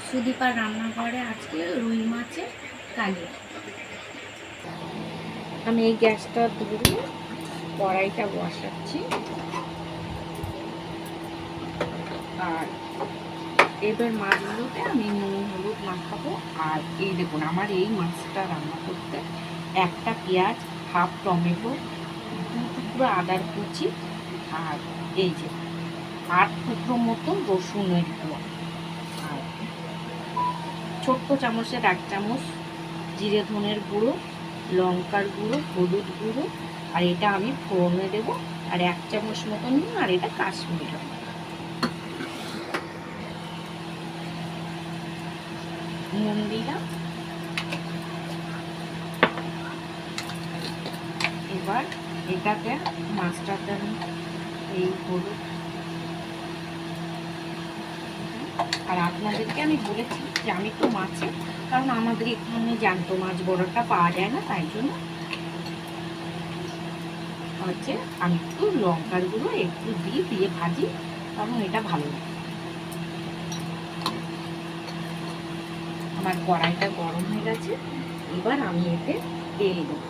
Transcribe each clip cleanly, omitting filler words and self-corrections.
সুদীপার রান্নাঘরে আজকে রুই মাছের কালিয়া। আমি এই গ্যাসটা ধরিয়ে কড়াইটা বসাচ্ছি, আর এবার মাছগুলোতে আমি নুন হলুদ মাখাবো। আর এই দেখুন, আমার এই মাছটা রান্না করতে একটা পেঁয়াজ, হাফ টমেটো, 2 টুকরো আদার কুচি, আর এই যে 8 টুকরো মতো রসুনের কোয়া, আর ছোট্ট চামচের 1 চামচ জিরে ধনের গুঁড়ো, লঙ্কার গুঁড়ো, হলুদ গুঁড়ো, আর এটা আমি ফোড়নে দেবো। আর 1 চামচ মতো নিন, আর এটা কাশ্মীরি লঙ্কা। নুন দিলাম। এবার এটাকে মাছটাতে আমি এই হলুদ, আর আপনাদেরকে আমি বলেছি যে আমি তো মাছে, কারণ আমাদের এখানে জ্যান্ত মাছ বড়টা পাওয়া যায় না, তাই জন্য হচ্ছে আমি একটু লঙ্কার গুঁড়ো একটু দিয়ে ভাজি, কারণ এটা ভালো লাগে। আমার কড়াইটা গরম হয়ে গেছে, এবার আমি এতে তেল দেব।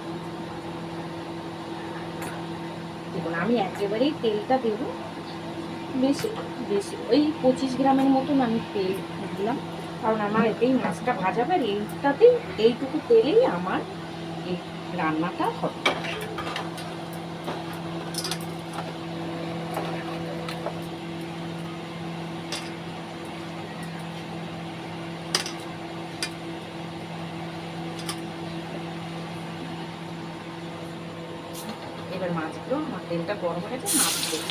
দেখুন, আমি একেবারেই তেলটা দেব বেশি বেশি, ওই 25 গ্রামের মতন আমি তেল দিলাম, কারণ আমার এতেই মাছটা ভাজাবে, আর এইটাতেই এইটুকু তেলেই আমার এই রান্নাটা হবে। এবার মাছগুলো, আমার তেলটা গরম হয়ে গেছে, মাছগুলো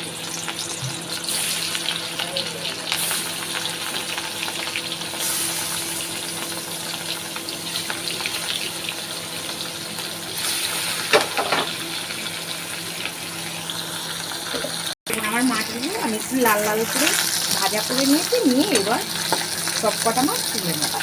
আমার মাছগুলো আমি একটু লাল লাল করে ভাজা করে নিয়েছি, নিয়ে এবার সব কটা মাছ তুলে নেব।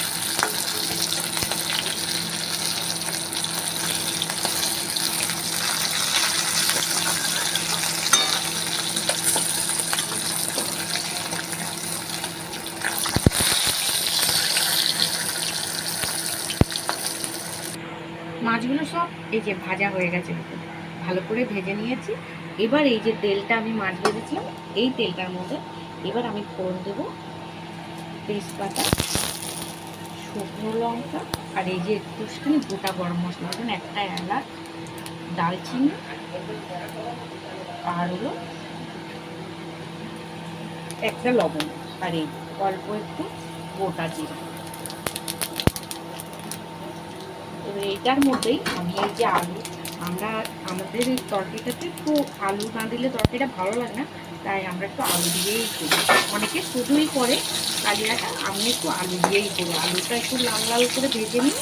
মাছগুলো সব এই যে ভাজা হয়ে গেছে, ভালো করে ভেজে নিয়েছি। এবার এই যে তেলটা আমি মাছ ভেজেছিলাম, এই তেলটার মধ্যে এবার আমি ফোড়ন দেব তেজপাতা, শুকনো লঙ্কা, আর এই যে একটুখানি গোটা গরম মশলা, ধরুন একটা এলাচ, দালচিনি, আর হলো একটা লবঙ্গ, আর এই অল্প একটু গোটা জিরা। এবার এটার মধ্যেই আমি এই যে আলু, আমাদের এই তরকারিটাতে একটু আলু না দিলে তরকারিটা ভালো লাগে না, তাই আমরা একটু আলু দিয়েই করি। অনেকে শুধুই করে কালিয়াটা, আমি একটু আলু দিয়েই করি। আলুটা একটু লাল লাল করে ভেজে নিই।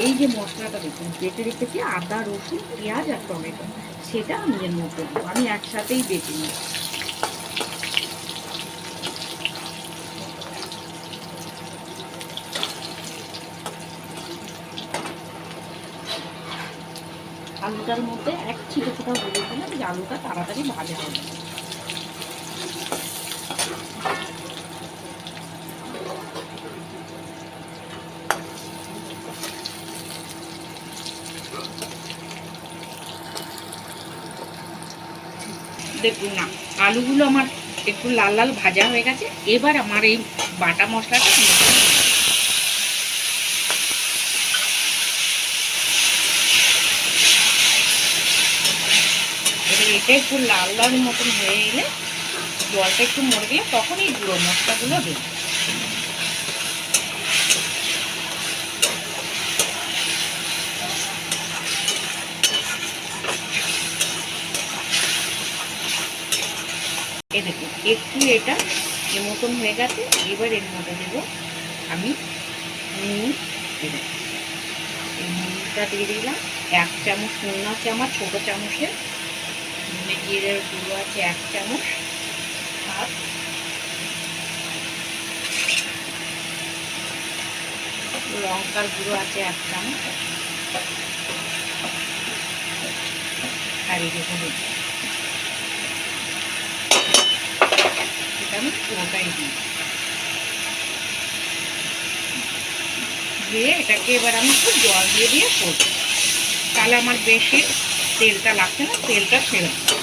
এই যে মশলাটা দেখুন বেটে রেখেছি, আদা রসুন পেঁয়াজ আর টমেটো, সেটা আমি এর মধ্যে দেবো, আমি একসাথেই বেটে নিই। আলুটার মধ্যে এক ছিটো ছিটো হলুদ দিলাম, যে আলুটা তাড়াতাড়ি ভাজা হবে। দেখুন না, আলুগুলো আমার একটু লাল লাল ভাজা হয়ে গেছে। এবার আমার এই বাটা মশলাটা এটা একটু লাল লাল মতন হয়ে এলে, জলটা একটু মরে গেলে তখন এই গুঁড়ো মশলাগুলো দেব। এই দেখুন একটু এটা এর মতন হয়ে গেছে। এবার এর মধ্যে দেব আমি নুন, এই নুনটা দিয়ে দিলাম 1 চামচ। নুন আছে আমার ছোটো চামচের, জিরের গুঁড়ো আছে 1 চামচ, আর লঙ্কার গুঁড়ো আছে 1 চামচ, আর এই দেখুন এটা আমি পুরোটাই দিই। দিয়ে এটাকে এবার আমি একটু জল দিয়ে দিয়ে করব, তাহলে আমার বেশি তেলটা লাগছে না, তেলটা ছেড়ে দেবো।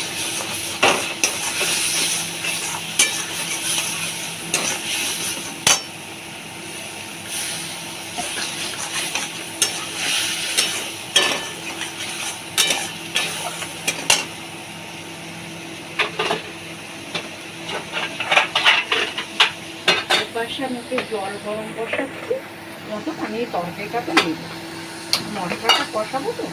পাশে আমি একটু জল গরম বসাচ্ছি মতন, আমি এই তরকারিটাতে নেব, মশলাটা কষাবো তো।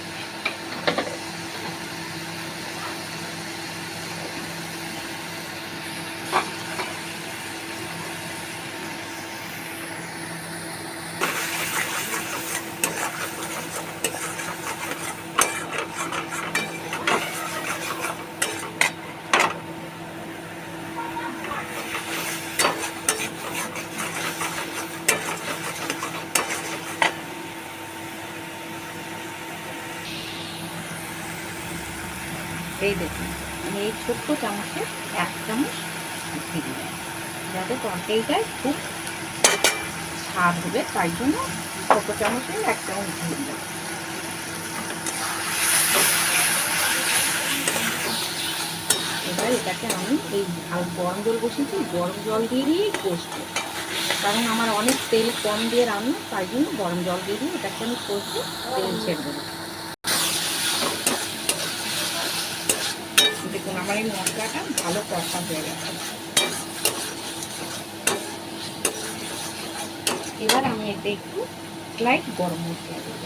এই দেখুন আমি এই ছোট্ট চামচে 1 চামচ দিয়ে দিলাম, যাতে তরকারিটায় খুব স্বাদ হবে, তাই জন্য ছোট চামচে 1 চামচ দিয়ে দিলাম। এবার এটাকে আমি এই গরম জল বসিয়েছি, গরম জল দিয়ে দিয়েই কষবো, কারণ আমার অনেক তেল কম দিয়ে রান্না, তাই জন্য গরম জল দিয়ে দিয়ে এটাকে আমি কষবো, তেল ছেড়ে দেবো। দেখুন আমার এই মশলাটা ভালো কষা হয়ে গেছে। এবার আমি এতে একটু লাইট গরম মশলা দেবো,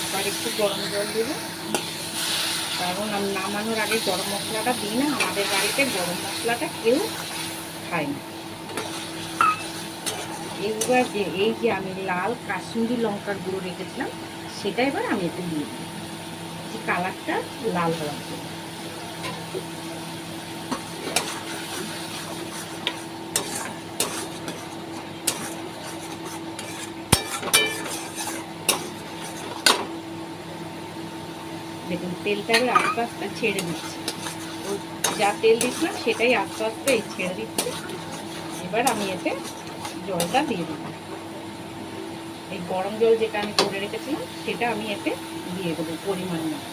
আবার একটু গরম জল দেবো, কারণ আমি নামানোর আগে গরম মশলাটা দিই না, আমাদের বাড়িতে গরম মশলাটা কেউ খায় না। এবার এই যে আমি লাল কাশ্মীরি লঙ্কার গুঁড়ো রেখেছিলাম, সেটা এবার আমি এতে দিয়ে দিই, যে কালারটা লাল হওয়ার জন্য। দেখুন তেলটা এবার আস্তে আস্তে ছেড়ে দিচ্ছি, ওই যা তেল দিচ্ছিলাম সেটাই আস্তে আস্তে ছেড়ে দিচ্ছি। এবার আমি এতে জলটা দিয়ে দেব, এই গরম জল যেটা আমি করে রেখেছিলাম সেটা আমি এতে দিয়ে দেবো পরিমাণ মতো।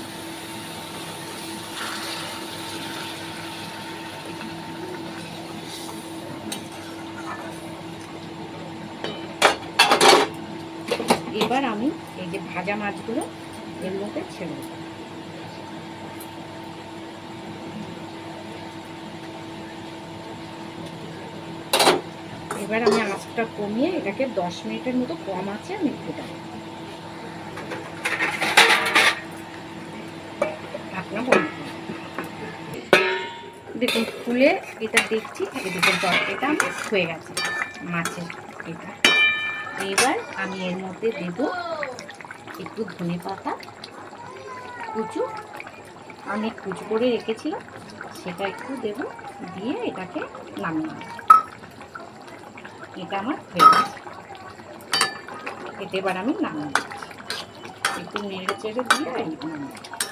এবার আমি এই যে ভাজা মাছগুলো এর মধ্যে ছেড়ে দেবো। এবার আমি আঁচটা কমিয়ে এটাকে 10 মিনিটের মতো কম আছে আমি ফুটাবো, ঢাকনা বন্ধ। দেখুন খুলে এটা দেখছি, এদিকে তরকারিটা আমার হয়ে গেছে মাছের এটা। এবার আমি এর মধ্যে দেব একটু ধনে পাতা কুচু, আমি কুচু করে রেখেছিলাম সেটা একটু দেব, দিয়ে এটাকে নামিয়ে নেব। এটা আমার হয়ে গেছে, এটা এবার আমি নামিয়ে নিচ্ছি, একটু নেড়ে চেড়ে দিয়ে নামিয়ে।